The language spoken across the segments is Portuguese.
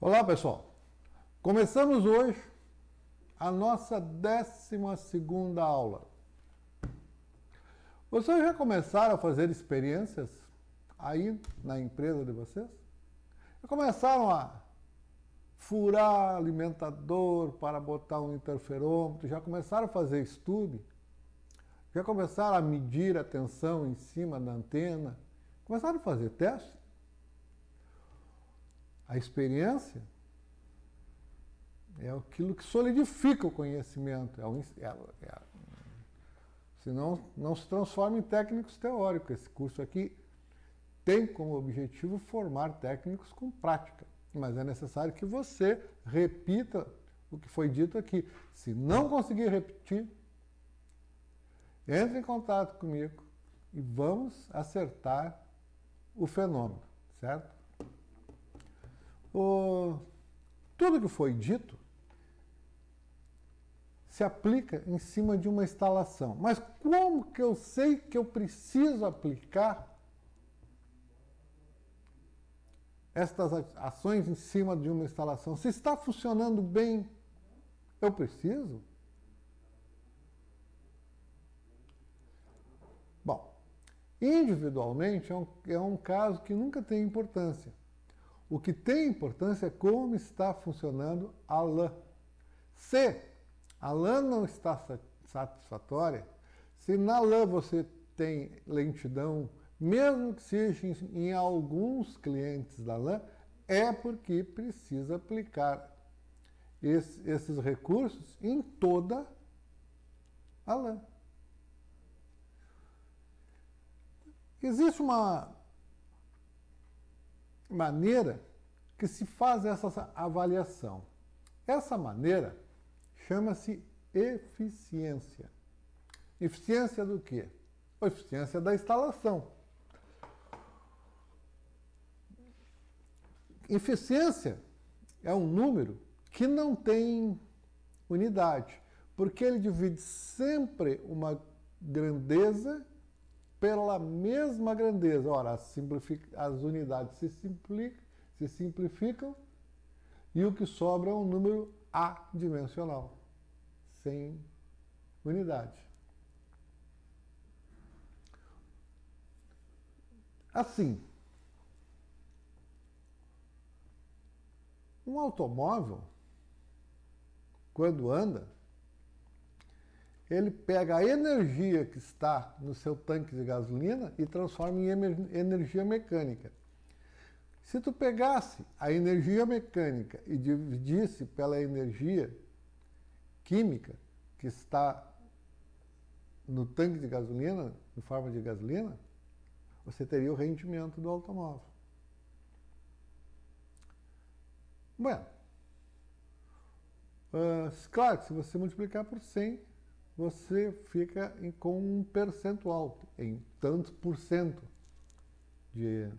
Olá, pessoal. Começamos hoje a nossa 12ª aula. Vocês já começaram a fazer experiências aí na empresa de vocês? Já começaram a furar alimentador para botar um interferômetro? Já começaram a fazer estudo? Já começaram a medir a tensão em cima da antena? Começaram a fazer teste? A experiência é aquilo que solidifica o conhecimento, senão não se transforma em técnicos teóricos. Esse curso aqui tem como objetivo formar técnicos com prática, mas é necessário que você repita o que foi dito aqui. Se não conseguir repetir, entre em contato comigo e vamos acertar o fenômeno, certo? Tudo que foi dito se aplica em cima de uma instalação. Mas como que eu sei que eu preciso aplicar estas ações em cima de uma instalação? Se está funcionando bem, eu preciso? Bom, individualmente é um caso que nunca tem importância. O que tem importância é como está funcionando a lã. Se a lã não está satisfatória, se na lã você tem lentidão, mesmo que seja em alguns clientes da lã, é porque precisa aplicar esses recursos em toda a lã. Existe uma maneira que se faz essa avaliação. Essa maneira chama-se eficiência. Eficiência do quê? Eficiência da instalação. Eficiência é um número que não tem unidade, porque ele divide sempre uma grandeza pela mesma grandeza. Ora, as unidades se simplificam e o que sobra é um número adimensional, sem unidade. Assim, um automóvel, quando anda, ele pega a energia que está no seu tanque de gasolina e transforma em energia mecânica. Se tu pegasse a energia mecânica e dividisse pela energia química que está no tanque de gasolina, em forma de gasolina, você teria o rendimento do automóvel. Bueno, claro que se você multiplicar por 100, você fica com um percentual, em tantos por cento de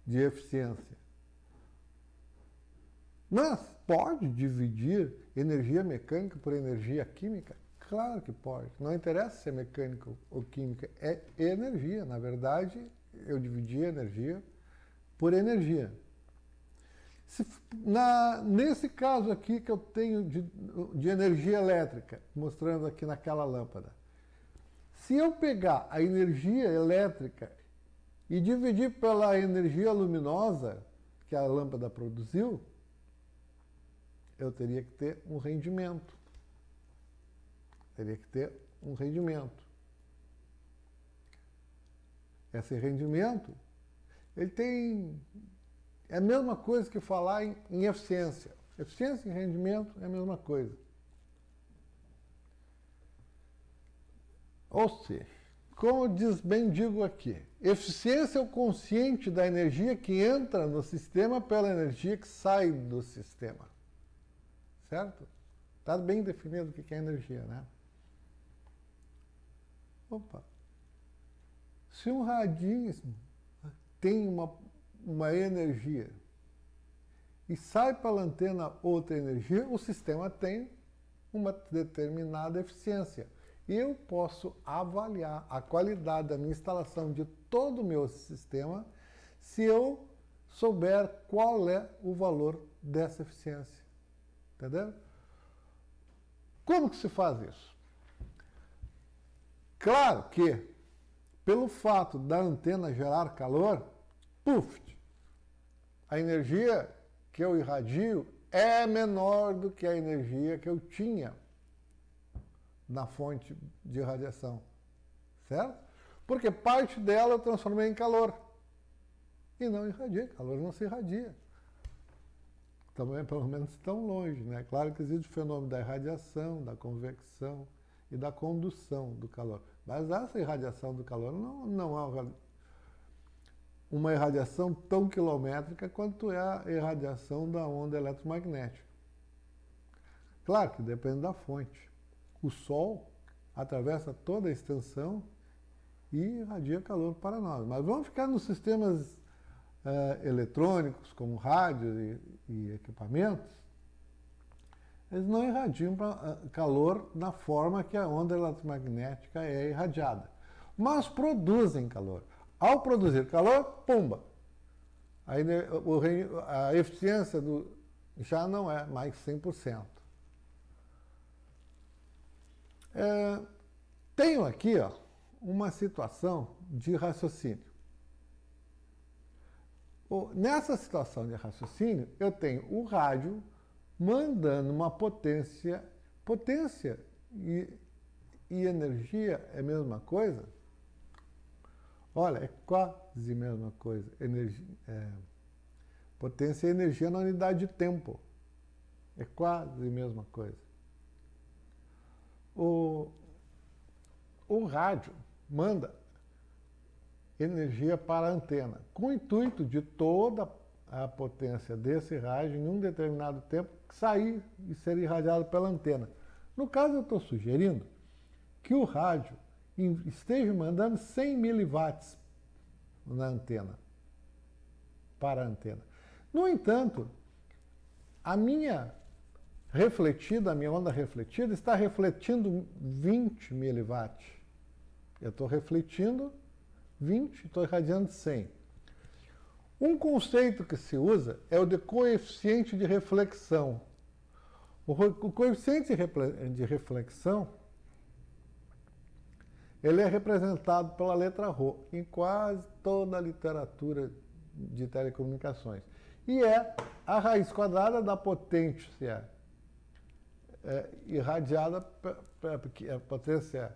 eficiência. Mas pode dividir energia mecânica por energia química? Claro que pode. Não interessa se é mecânica ou química, é energia. Na verdade, eu dividi a energia por energia. Nesse caso aqui que eu tenho de energia elétrica, mostrando aqui naquela lâmpada, se eu pegar a energia elétrica e dividir pela energia luminosa que a lâmpada produziu, eu teria que ter um rendimento. Esse rendimento, ele tem... É a mesma coisa que falar em eficiência. Eficiência e rendimento é a mesma coisa. Ou seja, como digo aqui, eficiência é o quociente da energia que entra no sistema pela energia que sai do sistema. Certo? Está bem definido o que é energia, né? Opa! Se um radinho tem uma energia e sai pela antena outra energia, o sistema tem uma determinada eficiência. Eu posso avaliar a qualidade da minha instalação de todo o meu sistema se eu souber qual é o valor dessa eficiência. Entendeu? Como que se faz isso? Claro que, pelo fato da antena gerar calor, puf, a energia que eu irradio é menor do que a energia que eu tinha na fonte de radiação, certo? Porque parte dela eu transformei em calor e não irradiei, calor não se irradia. Também, pelo menos, tão longe, né? Claro que existe o fenômeno da irradiação, da convecção e da condução do calor. Mas essa irradiação do calor não é uma irradiação tão quilométrica quanto é a irradiação da onda eletromagnética. Claro que depende da fonte. O Sol atravessa toda a extensão e irradia calor para nós. Mas vamos ficar nos sistemas eletrônicos, como rádios e equipamentos. Eles não irradiam calor na forma que a onda eletromagnética é irradiada, mas produzem calor. Ao produzir calor, pumba! A eficiência já não é mais 100%. Tenho aqui uma situação de raciocínio. Nessa situação de raciocínio, eu tenho o rádio mandando uma potência e energia é a mesma coisa? Olha, é quase a mesma coisa. Potência e energia na unidade de tempo. É quase a mesma coisa. O rádio manda energia para a antena, com o intuito de toda a potência desse rádio, em um determinado tempo, sair e ser irradiado pela antena. No caso, eu estou sugerindo que o rádio esteja mandando 100 miliwatts na antena, para a antena. No entanto, a minha onda refletida está refletindo 20 miliwatts. Eu estou refletindo 20, estou irradiando 100. Um conceito que se usa é o de coeficiente de reflexão. O coeficiente de reflexão ele é representado pela letra ρ em quase toda a literatura de telecomunicações. E é a raiz quadrada da potência irradiada, a potência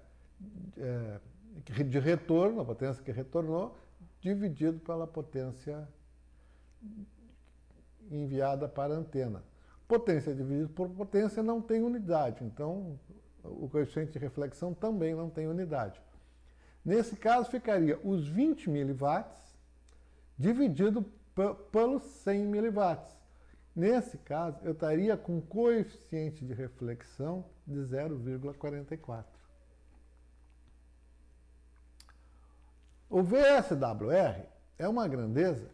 de retorno, a potência que retornou, dividido pela potência enviada para a antena. Potência dividida por potência não tem unidade, então o coeficiente de reflexão também não tem unidade. Nesse caso, ficaria os 20 miliwatts dividido pelos 100 miliwatts. Nesse caso, eu estaria com um coeficiente de reflexão de 0,44. O VSWR é uma grandeza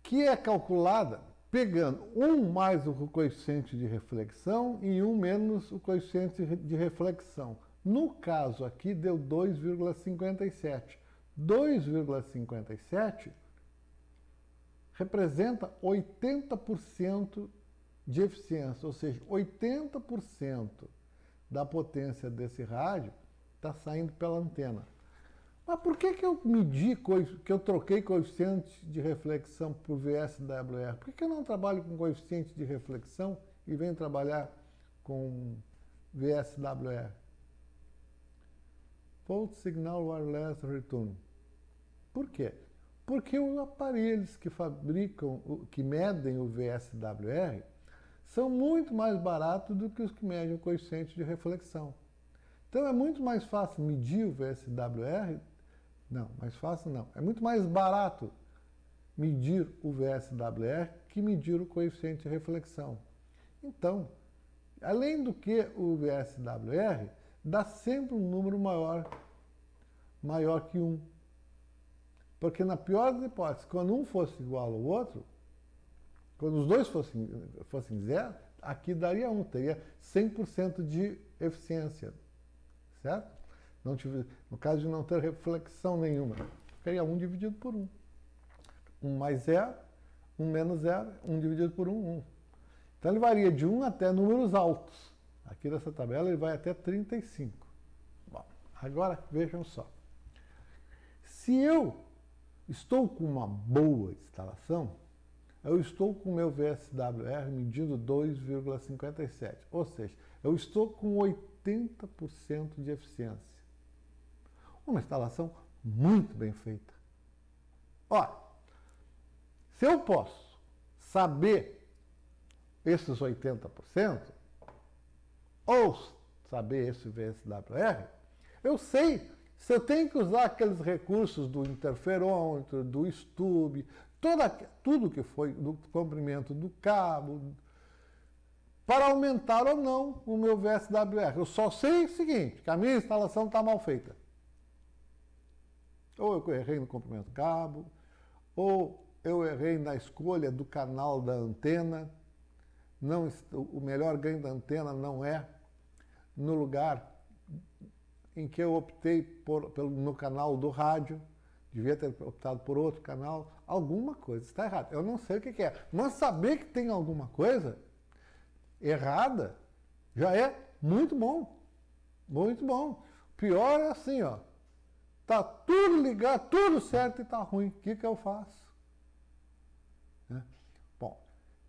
que é calculada pegando 1 mais o coeficiente de reflexão e 1 menos o coeficiente de reflexão. No caso aqui, deu 2,57. 2,57 representa 80% de eficiência, ou seja, 80% da potência desse rádio está saindo pela antena. Mas por que eu troquei coeficiente de reflexão por VSWR? Por que eu não trabalho com coeficiente de reflexão e venho trabalhar com VSWR? Volt Signal Wireless Return. Por quê? Porque os aparelhos que medem o VSWR são muito mais baratos do que os que medem o coeficiente de reflexão. Então é muito mais fácil medir o VSWR. Não, mais fácil não. É muito mais barato medir o VSWR que medir o coeficiente de reflexão. Então, além do que o VSWR dá sempre um número maior que 1. Porque na pior das hipóteses, quando um fosse igual ao outro, quando os dois fossem zero, aqui daria 1, teria 100% de eficiência, certo? No caso de não ter reflexão nenhuma, ficaria 1 dividido por 1. 1 mais 0, 1 menos 0, 1 dividido por 1, 1. Então ele varia de 1 até números altos. Aqui nessa tabela ele vai até 35. Bom, agora vejam só. Se eu estou com uma boa instalação, eu estou com o meu VSWR medindo 2,57. Ou seja, eu estou com 80% de eficiência. Uma instalação muito bem feita. Ora, se eu posso saber esses 80%, ou saber esse VSWR, eu sei se eu tenho que usar aqueles recursos do interferômetro, do stub, tudo que foi do comprimento do cabo, para aumentar ou não o meu VSWR. Eu só sei o seguinte, que a minha instalação está mal feita. Ou eu errei no comprimento do cabo, ou eu errei na escolha do canal da antena. Não, o melhor ganho da antena não é no lugar em que eu optei no canal do rádio. Devia ter optado por outro canal. Alguma coisa está errada. Eu não sei o que é. Mas saber que tem alguma coisa errada já é muito bom. Muito bom. Pior é assim, ó. Tá tudo ligado, tudo certo e tá ruim. O que eu faço? Bom,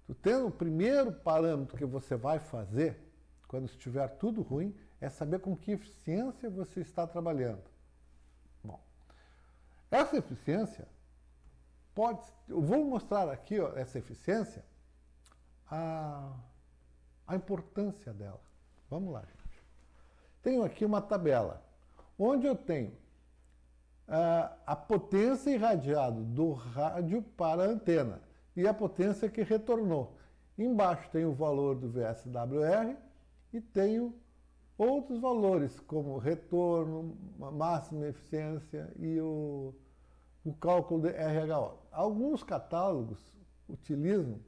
o primeiro parâmetro que você vai fazer quando estiver tudo ruim é saber com que eficiência você está trabalhando. Bom, essa eficiência eu vou mostrar aqui, ó, essa eficiência, a importância dela. Vamos lá, gente. Tenho aqui uma tabela onde eu tenho a potência irradiada do rádio para a antena e a potência que retornou. Embaixo tem o valor do VSWR e tenho outros valores, como retorno, máxima eficiência e o cálculo de RHO. Alguns catálogos utilizam,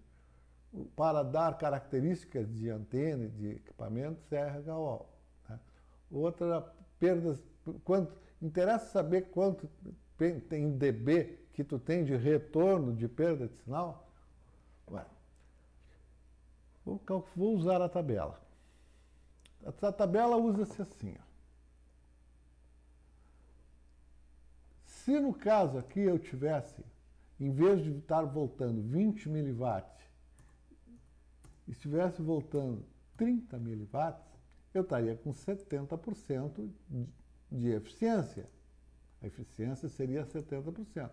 para dar características de antena e de equipamentos, RHO. Né? Outra, perdas, interessa saber quanto tem em dB que tu tem de retorno de perda de sinal? Ué, vou usar a tabela. A tabela usa-se assim. Ó. Se no caso aqui eu tivesse, em vez de estar voltando 20 miliwatts, estivesse voltando 30 miliwatts, eu estaria com 70% de eficiência. A eficiência seria 70%.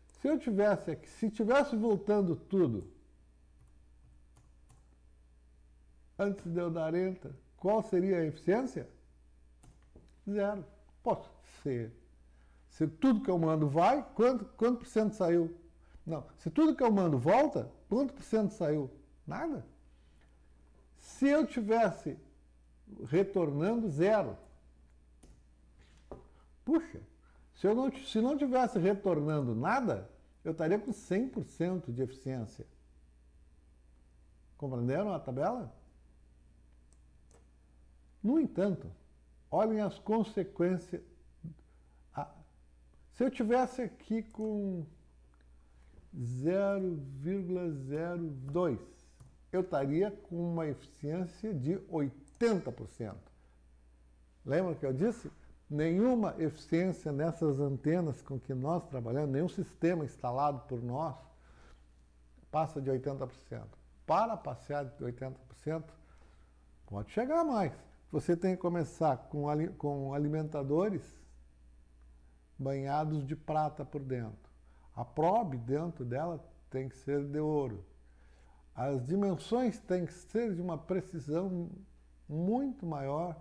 Se eu tivesse aqui, se tivesse voltando tudo antes de eu dar enter, qual seria a eficiência? 0. Posso ser. Se tudo que eu mando vai, quanto por cento saiu? Não. Se tudo que eu mando volta, quanto por cento saiu? Nada. Se eu tivesse retornando 0, puxa, se não tivesse retornando nada, eu estaria com 100% de eficiência. Compreenderam a tabela? No entanto, olhem as consequências. Se eu tivesse aqui com 0,02, eu estaria com uma eficiência de 80%. Lembra que eu disse? Nenhuma eficiência nessas antenas com que nós trabalhamos, nenhum sistema instalado por nós, passa de 80%. Para passar de 80%, pode chegar a mais. Você tem que começar com alimentadores banhados de prata por dentro. A probe dentro dela tem que ser de ouro. As dimensões têm que ser de uma precisão muito maior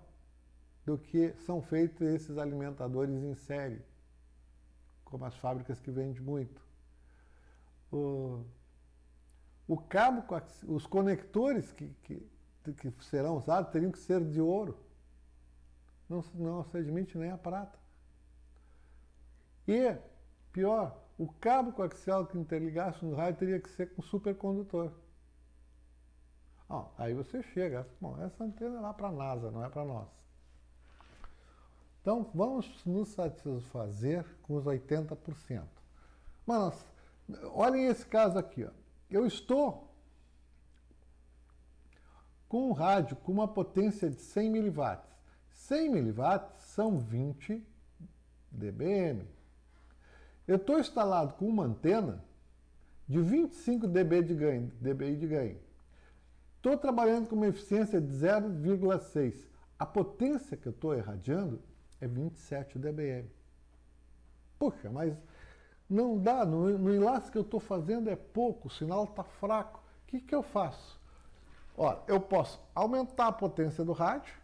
do que são feitos esses alimentadores em série, como as fábricas que vendem muito. O cabo, os conectores que serão usados teriam que ser de ouro. Não se admite nem a prata. E, pior, o cabo coaxial que interligasse no rádio teria que ser com supercondutor. Aí você chega, bom, essa antena é lá para a NASA, não é para nós. Então, vamos nos satisfazer com os 80%. Mas Olhem esse caso aqui, ó. Eu estou com um rádio com uma potência de 100 miliwatts. 100 miliwatts são 20 dBm. Eu estou instalado com uma antena de 25 dBi de ganho. Estou trabalhando com uma eficiência de 0,6. A potência que eu estou irradiando é 27 dBm. Puxa, mas não dá, no enlace que eu estou fazendo é pouco, o sinal está fraco. O que eu faço? Ora, eu posso aumentar a potência do rádio,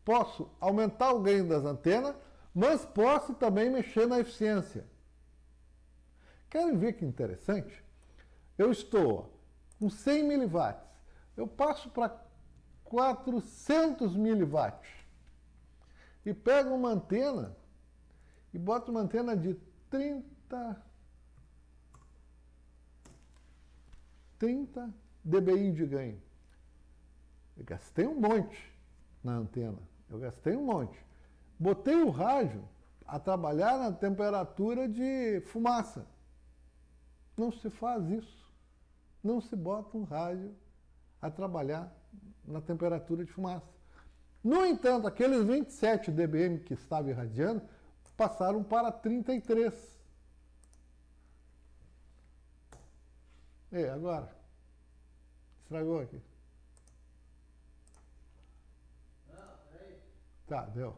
posso aumentar o ganho das antenas, mas posso também mexer na eficiência. Querem ver que interessante? Eu estou com 100 miliwatts, eu passo para 400 miliwatts e pego uma antena e boto uma antena de 30 dBi de ganho. Eu gastei um monte na antena, Botei o rádio a trabalhar na temperatura de fumaça. Não se faz isso. Não se bota um rádio a trabalhar na temperatura de fumaça. No entanto, aqueles 27 dBm que estava irradiando passaram para 33. E agora? Estragou aqui. Não, peraí. Tá, deu.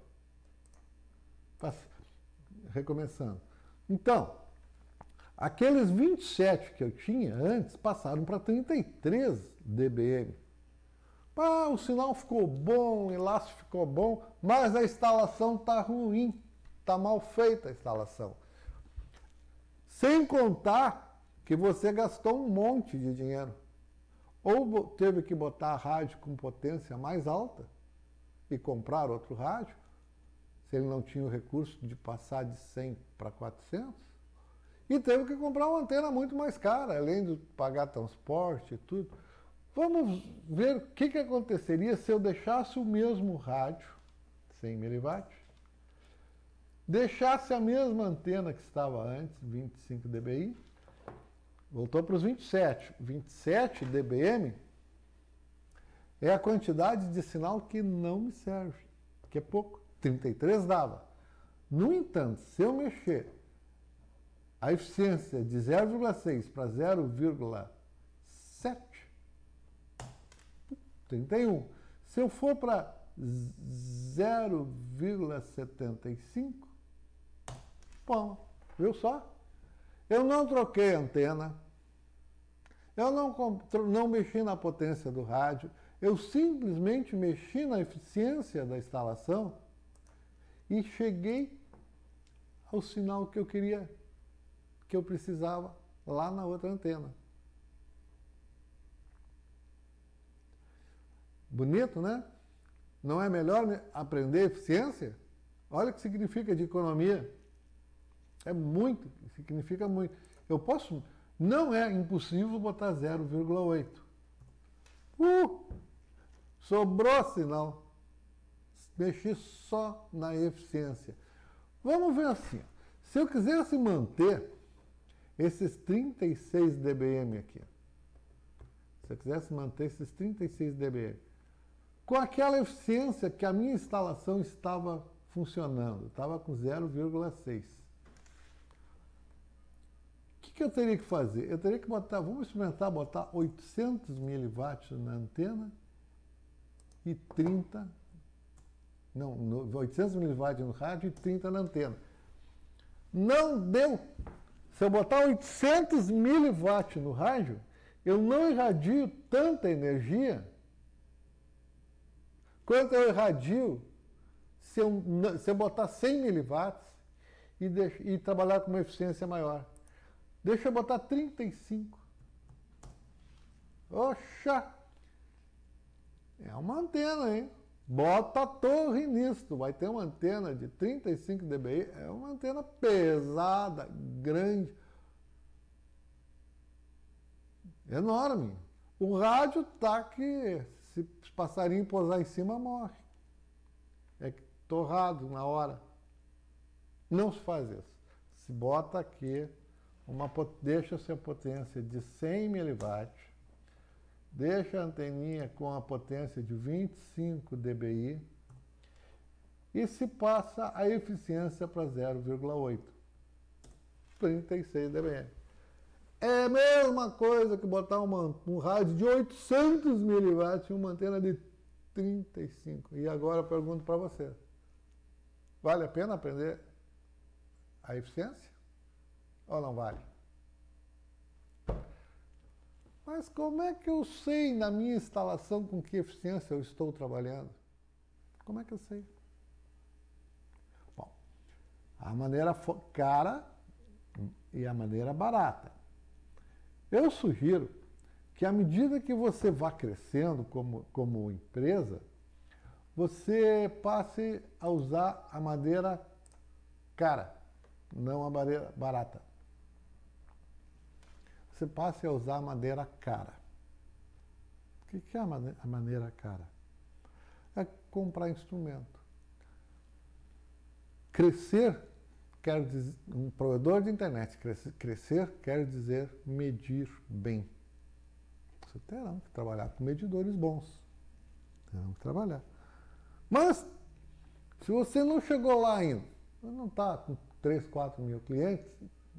Recomeçando. Então, aqueles 27 que eu tinha antes passaram para 33 dBm. O sinal ficou bom, o enlace ficou bom, mas a instalação está ruim, está mal feita a instalação. Sem contar que você gastou um monte de dinheiro. Ou teve que botar a rádio com potência mais alta e comprar outro rádio, se ele não tinha o recurso de passar de 100 para 400, e teve que comprar uma antena muito mais cara, além de pagar transporte e tudo. Vamos ver o que aconteceria se eu deixasse o mesmo rádio, 100 miliwatts, deixasse a mesma antena que estava antes, 25 dBi, voltou para os 27. 27 dBm é a quantidade de sinal que não me serve, que é pouco. 33 dava. No entanto, se eu mexer a eficiência de 0,6 para 0,7, 31. Se eu for para 0,75, bom, viu só? Eu não troquei a antena, eu não mexi na potência do rádio, eu simplesmente mexi na eficiência da instalação e cheguei ao sinal que eu queria, que eu precisava lá na outra antena. Bonito, né? Não é melhor aprender eficiência? Olha o que significa de economia. É muito, significa muito. Eu posso, não é impossível botar 0,8. Sobrou sinal. Mexi só na eficiência. Vamos ver assim. Se eu quisesse manter esses 36 dBm aqui, se eu quisesse manter esses 36 dBm, com aquela eficiência que a minha instalação estava funcionando, estava com 0,6. O que eu teria que fazer? Eu teria que botar, vamos experimentar botar 800 miliwatts na antena e 800 miliwatts no rádio e 30 na antena. Não deu. Se eu botar 800 miliwatts no rádio, eu não irradio tanta energia quanto eu irradio se eu botar 100 miliwatts e trabalhar com uma eficiência maior. Deixa eu botar 35. Oxa! É uma antena, hein? Bota a torre nisso. Vai ter uma antena de 35 dBi. É uma antena pesada, grande. Enorme. O rádio tá que se passarinho pousar em cima, morre. É torrado na hora. Não se faz isso. Se bota aqui deixa-se a potência de 100 mW, deixa a anteninha com a potência de 25 dBi e se passa a eficiência para 0,8, 36 dBm. É a mesma coisa que botar um rádio de 800 mW e uma antena de 35. E agora eu pergunto para você, vale a pena aprender a eficiência ou não vale? Mas como é que eu sei na minha instalação com que eficiência eu estou trabalhando? Como é que eu sei? Bom, a maneira cara e a maneira barata. Eu sugiro que à medida que você vá crescendo como empresa, você passe a usar a madeira cara, não a madeira barata. Você passe a usar a madeira cara. O que é a maneira cara? É comprar instrumento. Crescer quer dizer, um provedor de internet, crescer quer dizer medir bem. Você terão que trabalhar com medidores bons. Terão que trabalhar. Mas, se você não chegou lá ainda, não está com 3, 4 mil clientes,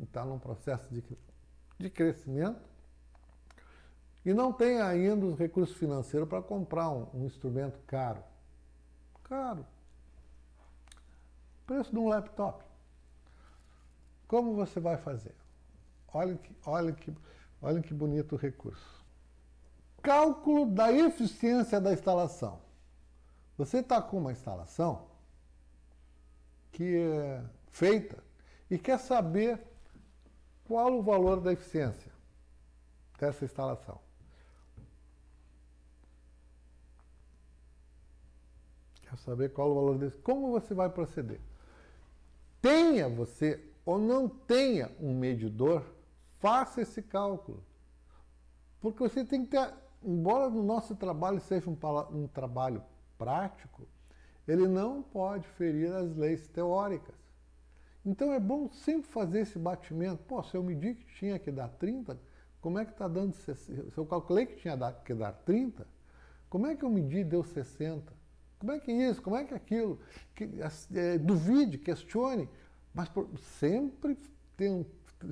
está num processo de crescimento e não tem ainda os recursos financeiros para comprar um instrumento caro. Caro. Preço de um laptop. Como você vai fazer? Olha que bonito o recurso. Cálculo da eficiência da instalação. Você está com uma instalação que é feita e quer saber qual o valor da eficiência dessa instalação. Quer saber qual o valor desse? Como você vai proceder? Tenha você ou não tenha um medidor, faça esse cálculo. Porque você tem que ter, embora o nosso trabalho seja um trabalho prático, ele não pode ferir as leis teóricas. Então é bom sempre fazer esse batimento. Pô, se eu medi que tinha que dar 30, como é que está dando 60? Se eu calculei que tinha que dar 30, como é que eu medi e deu 60? Como é que isso? Como é que aquilo? Duvide, questione, mas sempre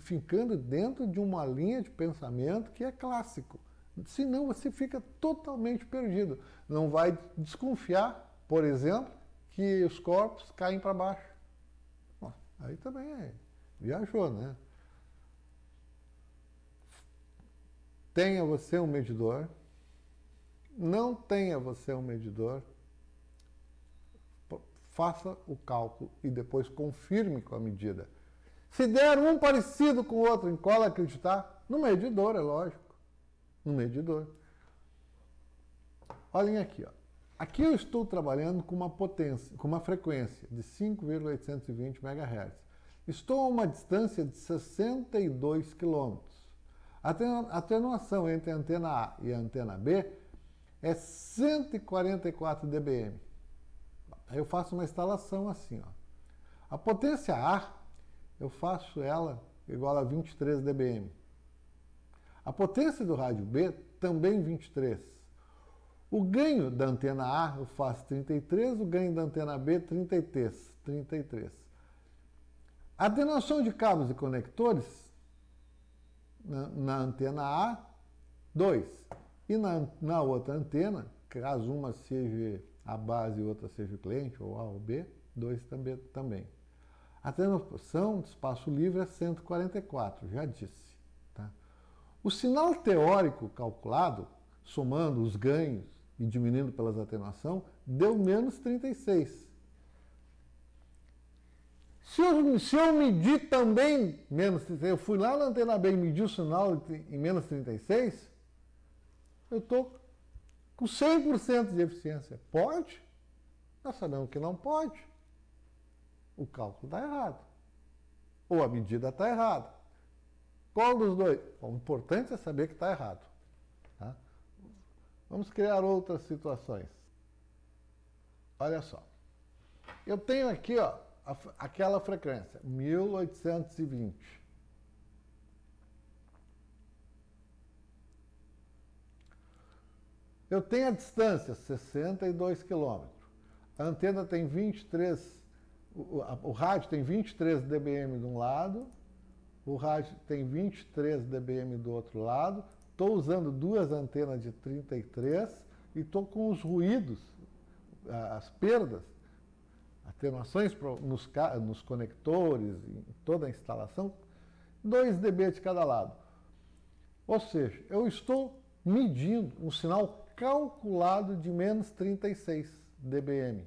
ficando dentro de uma linha de pensamento que é clássico. Senão você fica totalmente perdido. Não vai desconfiar, por exemplo, que os corpos caem para baixo. Bom, aí também viajou, né? Tenha você um medidor, não tenha você um medidor, faça o cálculo e depois confirme com a medida. Se der um parecido com o outro, em qual acreditar? No medidor, é lógico. No medidor. Olhem aqui, ó. Aqui eu estou trabalhando com uma potência, com uma frequência de 5,820 MHz. Estou a uma distância de 62 km. A atenuação entre a antena A e a antena B é 144 dBm. Aí eu faço uma instalação assim, ó. A potência A, eu faço ela igual a 23 dBm. A potência do rádio B, também 23. O ganho da antena A eu faço 33, o ganho da antena B 33. A atenuação de cabos e conectores na antena A, 2. E na outra antena, caso uma seja a base e outra seja o cliente, ou A ou B, 2 também. A atenuação de espaço livre é 144, já disse. Tá? O sinal teórico calculado, somando os ganhos e diminuindo pelas atenuação, deu menos 36. Se eu medir também menos 36, eu fui lá na antena B e medi o sinal em menos 36, eu estou com 100% de eficiência. Pode? Nós sabemos que não pode. O cálculo está errado. Ou a medida está errada. Qual dos dois? Bom, o importante é saber que está errado. Tá? Vamos criar outras situações. Olha só. Eu tenho aqui, ó, aquela frequência, 1820. Eu tenho a distância, 62 quilômetros. A antena tem 23, o rádio tem 23 dBm de um lado, o rádio tem 23 dBm do outro lado. Estou usando duas antenas de 33 e estou com os ruídos, as perdas, atenuações nos conectores, em toda a instalação, 2 dB de cada lado. Ou seja, eu estou medindo um sinal calculado de menos 36 dBm.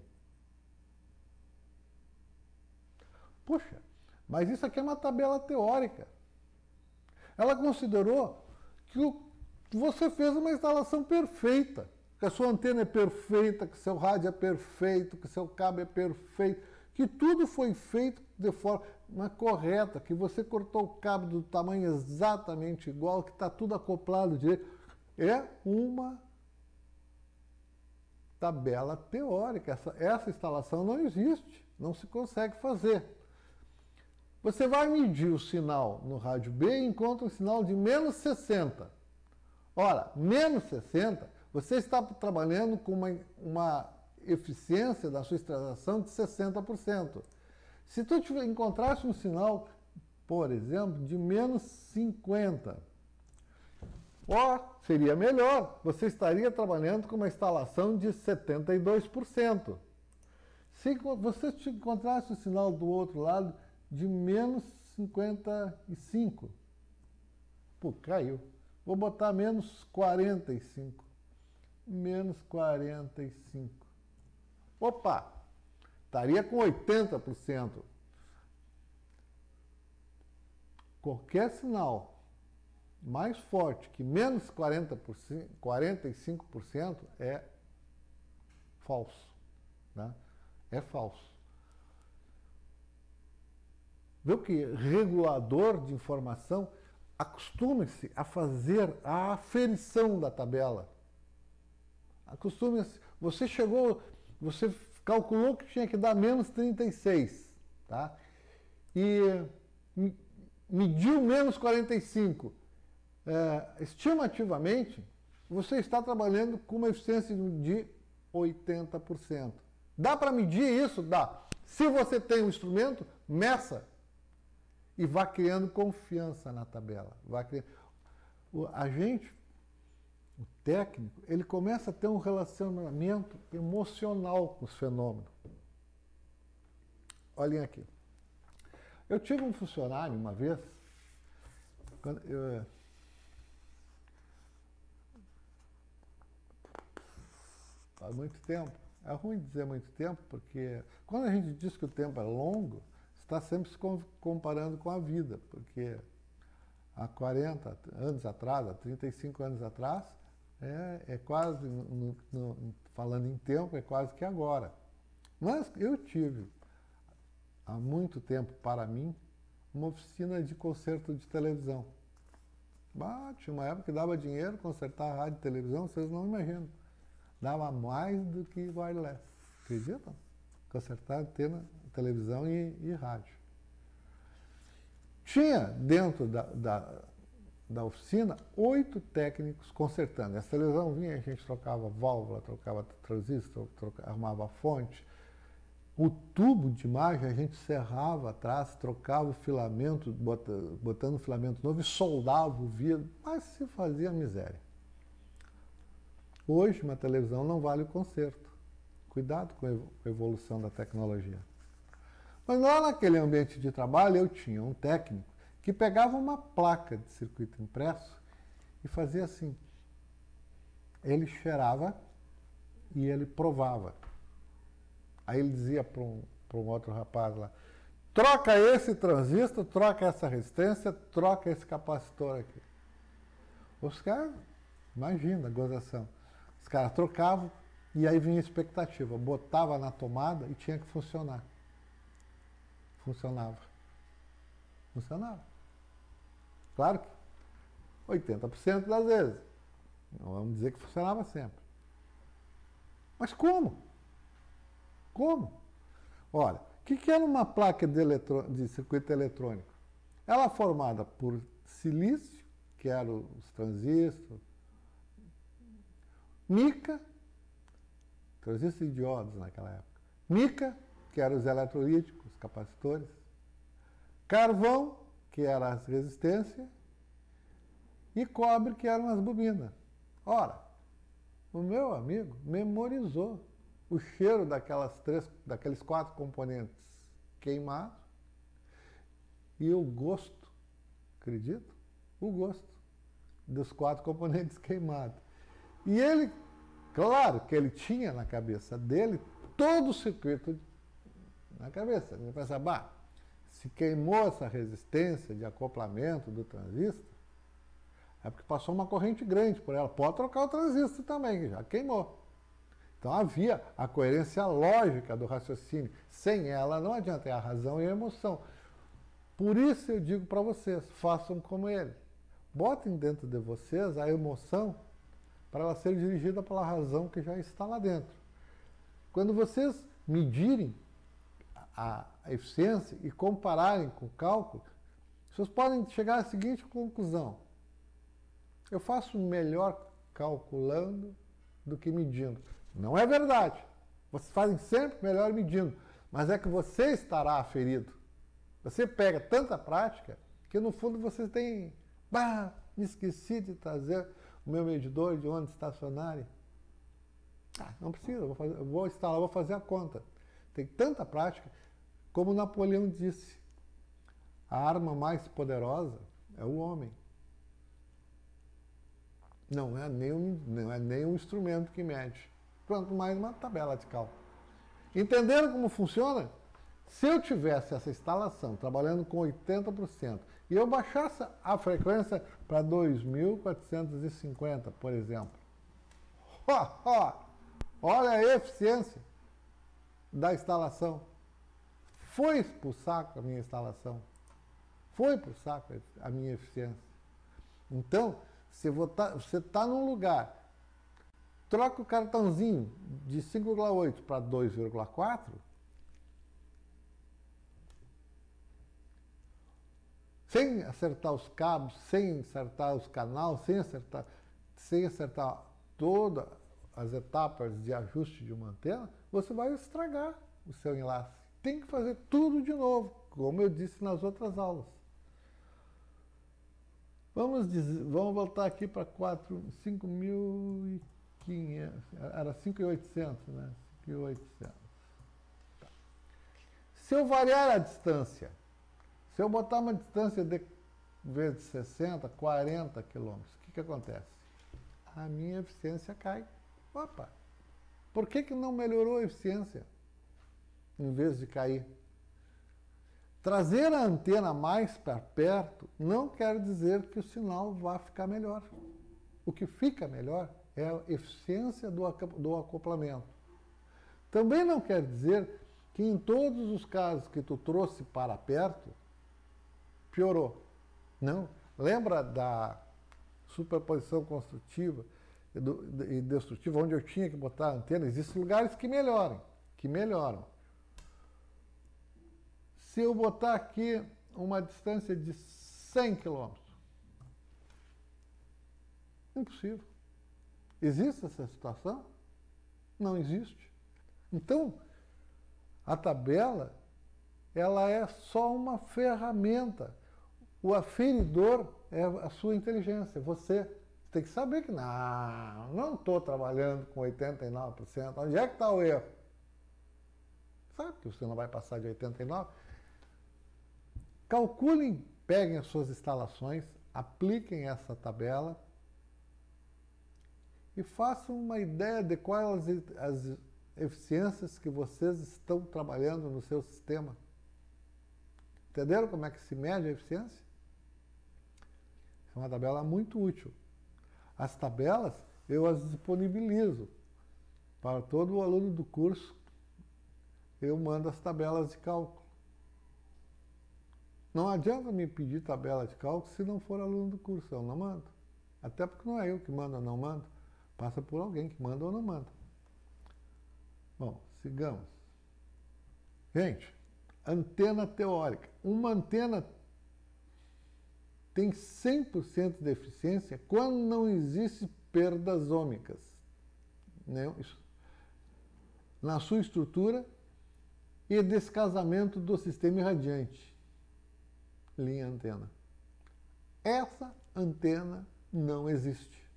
Puxa, mas isso aqui é uma tabela teórica. Ela considerou que você fez uma instalação perfeita, que a sua antena é perfeita, que seu rádio é perfeito, que seu cabo é perfeito, que tudo foi feito de forma correta, que você cortou o cabo do tamanho exatamente igual, que está tudo acoplado direito. É uma tabela teórica. Essa instalação não existe, não se consegue fazer. Você vai medir o sinal no rádio B e encontra um sinal de menos 60. Ora, menos 60, você está trabalhando com uma eficiência da sua instalação de 60%. Se tu encontrasse um sinal, por exemplo, de menos 50, seria melhor. Você estaria trabalhando com uma instalação de 72%. Se você encontrasse o sinal do outro lado de menos 55, caiu. Vou botar menos 45. Menos 45. Opa! Estaria com 80%. Qualquer sinal mais forte que menos 40%, 45% é falso. Né? É falso. Viu que regulador de informação acostume-se a fazer a aferição da tabela. Acostume-se. Você calculou que tinha que dar menos 36, tá? E mediu menos 45. Estimativamente, você está trabalhando com uma eficiência de 80%. Dá para medir isso? Dá. Se você tem um instrumento, meça e vá criando confiança na tabela. O técnico, ele começa a ter um relacionamento emocional com os fenômenos. Olhem aqui. Eu tive um funcionário uma vez, há muito tempo. É ruim dizer muito tempo, porque quando a gente diz que o tempo é longo, está sempre se comparando com a vida, porque há 40 anos atrás, há 35 anos atrás, é quase, falando em tempo, é quase que agora. Mas eu tive, há muito tempo para mim, uma oficina de conserto de televisão. Tinha uma época que dava dinheiro consertar rádio e televisão, vocês não imaginam. Dava mais do que wireless. Acreditam? Consertar antena, televisão e rádio. Tinha dentro da oficina 8 técnicos consertando. Essa televisão vinha, a gente trocava válvula, trocava transistor, arrumava fonte. O tubo de imagem a gente serrava atrás, trocava o filamento, botando filamento novo e soldava o vidro, mas se fazia miséria. Hoje, uma televisão não vale o conserto. Cuidado com a evolução da tecnologia. Mas lá naquele ambiente de trabalho, eu tinha um técnico que pegava uma placa de circuito impresso e fazia assim. Ele cheirava e ele provava. Aí ele dizia para um outro rapaz lá, troca esse transistor, troca essa resistência, troca esse capacitor aqui. Os caras, imagina a gozação. Os caras trocavam e aí vinha a expectativa. Botava na tomada e tinha que funcionar. Funcionava. Funcionava. Claro que 80% das vezes. Não vamos dizer que funcionava sempre. Mas como? Como? Olha, o que era uma placa de circuito eletrônico? Ela é formada por silício, que eram os transistores, Mica, transistor de diodos naquela época. Mica, que eram os eletrolíticos, os capacitores. Carvão, que eram as resistências. E cobre, que eram as bobinas. Ora, o meu amigo memorizou o cheiro daqueles 4 componentes queimados e o gosto, acredito? O gosto dos 4 componentes queimados. E ele, claro que ele tinha na cabeça dele todo o circuito na cabeça. Ele pensa, bah, se queimou essa resistência de acoplamento do transistor, é porque passou uma corrente grande por ela. Pode trocar o transistor também, que já queimou. Então havia a coerência lógica do raciocínio. Sem ela não adianta, é a razão e a emoção. Por isso eu digo para vocês, façam como ele. Botem dentro de vocês a emoção para ela ser dirigida pela razão que já está lá dentro. Quando vocês medirem a eficiência e compararem com o cálculo, vocês podem chegar à seguinte conclusão. Eu faço melhor calculando do que medindo. Não é verdade. Vocês fazem sempre melhor medindo, mas é que você estará aferido. Você pega tanta prática que no fundo você tem... Bah, me esqueci de trazer o meu medidor de onda estacionária. Ah, não precisa, eu vou instalar, vou fazer a conta. Tem tanta prática, como Napoleão disse, a arma mais poderosa é o homem. Não é nem um instrumento que mede. Quanto mais uma tabela de cálculo. Entenderam como funciona? Se eu tivesse essa instalação trabalhando com 80% e eu baixasse a frequência para 2.450, por exemplo, olha a eficiência da instalação. Foi pro saco a minha instalação. Foi pro saco a minha eficiência. Então, se você está num lugar, troca o cartãozinho de 5,8 para 2,4, sem acertar os cabos, sem acertar os canais, sem acertar todas as etapas de ajuste de uma antena, você vai estragar o seu enlace. Tem que fazer tudo de novo, como eu disse nas outras aulas. Vamos voltar aqui para 5.500, era 5.800, né? 5.800. Tá. Se eu variar a distância, se eu botar uma distância de vezes 60, 40 quilômetros, o que acontece? A minha eficiência cai. Opa! Por que não melhorou a eficiência em vez de cair? Trazer a antena mais para perto não quer dizer que o sinal vá ficar melhor. O que fica melhor é a eficiência do acoplamento. Também não quer dizer que em todos os casos que tu trouxe para perto, piorou. Não. Lembra da superposição construtiva e destrutiva, onde eu tinha que botar a antena? Existem lugares que melhoram. Se eu botar aqui uma distância de 100 km, impossível. Existe essa situação? Não existe. Então, a tabela, ela é só uma ferramenta. O aferidor é a sua inteligência. Você tem que saber que não estou trabalhando com 89%. Onde é que está o erro? Sabe que você não vai passar de 89%. Calculem, peguem as suas instalações, apliquem essa tabela e façam uma ideia de quais as eficiências que vocês estão trabalhando no seu sistema. Entenderam como é que se mede a eficiência? É uma tabela muito útil. As tabelas eu as disponibilizo para todo o aluno do curso. Eu mando as tabelas de cálculo. Não adianta me pedir tabela de cálculo se não for aluno do curso, eu não mando. Até porque não é eu que mando ou não mando. Passa por alguém que manda ou não manda. Bom, sigamos. Gente, antena teórica. Uma antena tem 100% de eficiência quando não existe perdas ômicas. na sua estrutura e descasamento do sistema irradiante. Linha antena. Essa antena não existe.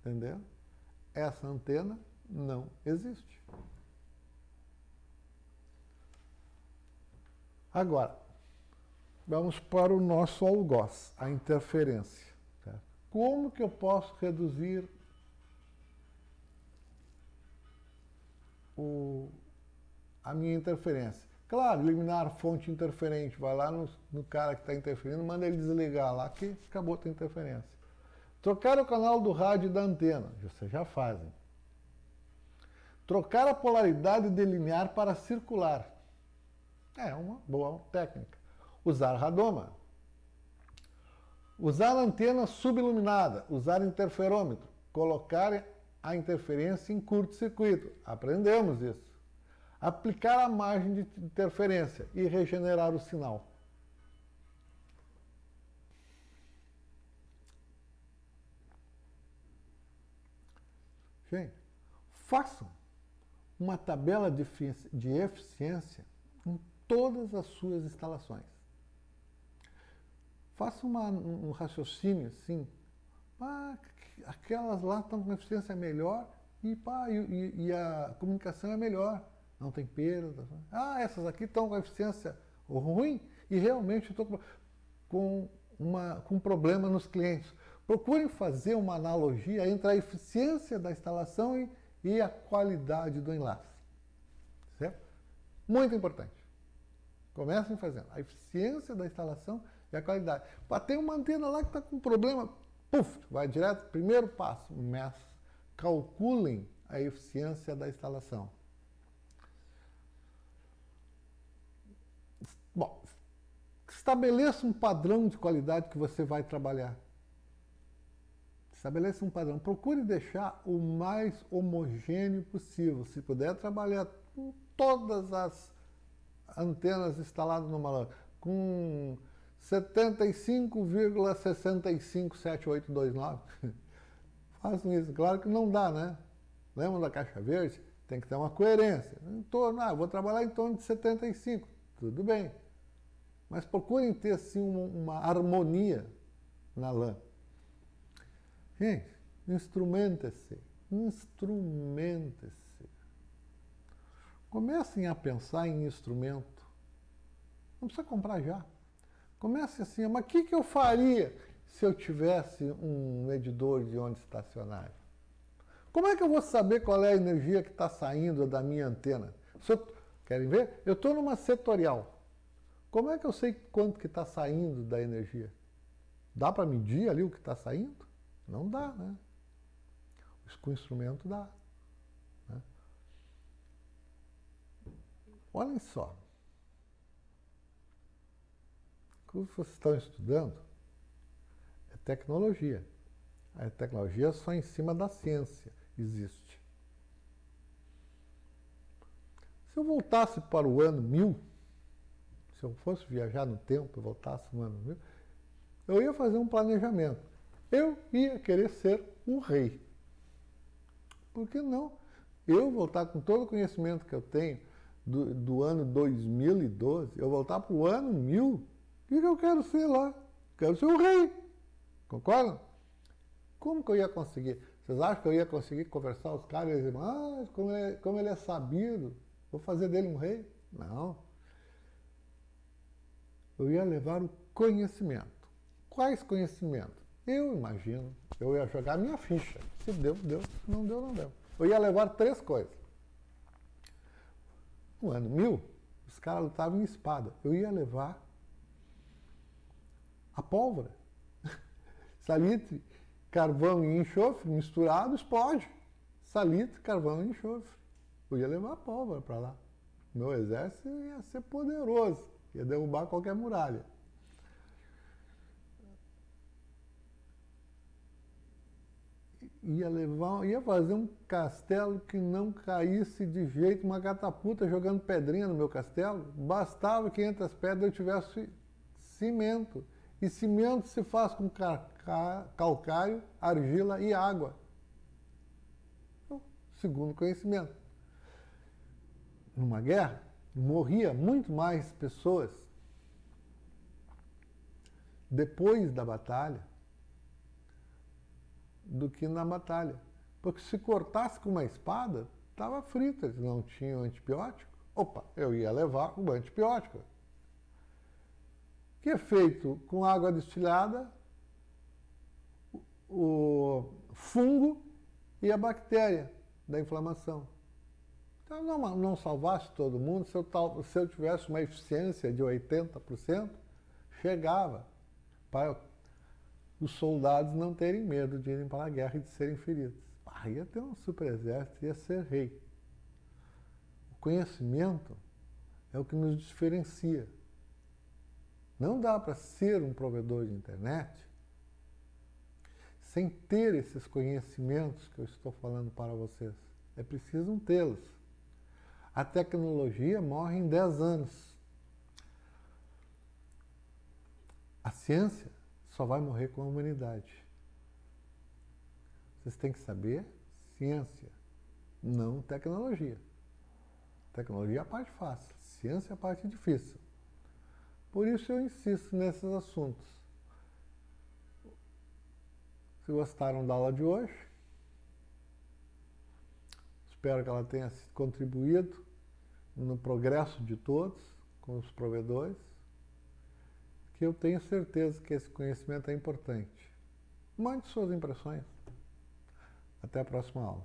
Entendeu? Essa antena não existe. Agora, vamos para o nosso algoz, a interferência. Certo? Como que eu posso reduzir a minha interferência? Claro, eliminar a fonte interferente. Vai lá no cara que está interferindo, manda ele desligar lá, que acabou a tua interferência. Trocar o canal do rádio e da antena. Vocês já fazem. Trocar a polaridade de linear para circular. É uma boa técnica. Usar radoma. Usar antena subiluminada. Usar interferômetro. Colocar a interferência em curto-circuito. Aprendemos isso. Aplicar a margem de interferência e regenerar o sinal. Gente, façam uma tabela de eficiência em todas as suas instalações. Faça um raciocínio assim, aquelas lá estão com eficiência melhor e a comunicação é melhor, não tem perda. Essas aqui estão com eficiência ruim e realmente estou com um problema nos clientes. Procurem fazer uma analogia entre a eficiência da instalação e a qualidade do enlace. Certo? Muito importante. Comecem fazendo a eficiência da instalação e a qualidade. Tem uma antena lá que está com problema, vai direto, primeiro passo, calculem a eficiência da instalação. Bom, estabeleça um padrão de qualidade que você vai trabalhar. Estabeleça um padrão. Procure deixar o mais homogêneo possível. Se puder trabalhar com todas as antenas instaladas numa lâmpada, com 75,657829. Façam isso. Claro que não dá, né? Lembra da caixa verde? Tem que ter uma coerência. Vou trabalhar em torno de 75. Tudo bem. Mas procurem ter, assim, uma harmonia na lã. Gente, instrumentem-se. Instrumentem-se. Comecem a pensar em instrumento. Não precisa comprar já. Comece assim, mas o que eu faria se eu tivesse um medidor de onda estacionária? Como é que eu vou saber qual é a energia que está saindo da minha antena? Querem ver? Eu estou numa setorial. Como é que eu sei quanto que está saindo da energia? Dá para medir ali o que está saindo? Não dá, né? Com o instrumento dá. Né? Olhem só. O que vocês estão estudando é tecnologia. A tecnologia só em cima da ciência existe. Se eu voltasse para o ano 1000, se eu fosse viajar no tempo e voltasse no ano 1000, eu ia fazer um planejamento. Eu ia querer ser um rei. Por que não? Eu voltar com todo o conhecimento que eu tenho do ano 2012, eu voltar para o ano 1000, o que eu quero ser lá? Quero ser um rei. Concordam? Como que eu ia conseguir? Vocês acham que eu ia conseguir conversar com os caras e dizer, como ele é sabido, vou fazer dele um rei? Não. Eu ia levar o conhecimento. Quais conhecimentos? Eu imagino, eu ia jogar minha ficha. Se deu, deu. Se não deu, não deu. Eu ia levar 3 coisas. No ano 1000, os caras lutavam em espada. Eu ia levar a pólvora. Salitre, carvão e enxofre misturados, explode. Salitre, carvão e enxofre. Eu ia levar a pólvora para lá. Meu exército ia ser poderoso. Ia derrubar qualquer muralha. Ia fazer um castelo que não caísse de jeito, uma catapulta jogando pedrinha no meu castelo. Bastava que entre as pedras eu tivesse cimento. E cimento se faz com calcário, argila e água. segundo conhecimento. Numa guerra, morria muito mais pessoas depois da batalha do que na batalha. Porque se cortasse com uma espada, estava frito, eles não tinham antibiótico. Opa, eu ia levar o antibiótico. Que é feito com água destilada, o fungo e a bactéria da inflamação. Então, não salvasse todo mundo, se eu tivesse uma eficiência de 80%, chegava para os soldados não terem medo de irem para a guerra e de serem feridos. Ia ter um super exército, ia ser rei. O conhecimento é o que nos diferencia. Não dá para ser um provedor de internet sem ter esses conhecimentos que eu estou falando para vocês. É preciso tê-los. A tecnologia morre em 10 anos. A ciência só vai morrer com a humanidade. Vocês têm que saber ciência, não tecnologia. Tecnologia é a parte fácil, ciência é a parte difícil. Por isso eu insisto nesses assuntos. Se gostaram da aula de hoje, espero que ela tenha contribuído no progresso de todos, com os provedores, que eu tenho certeza que esse conhecimento é importante. Mande suas impressões. Até a próxima aula.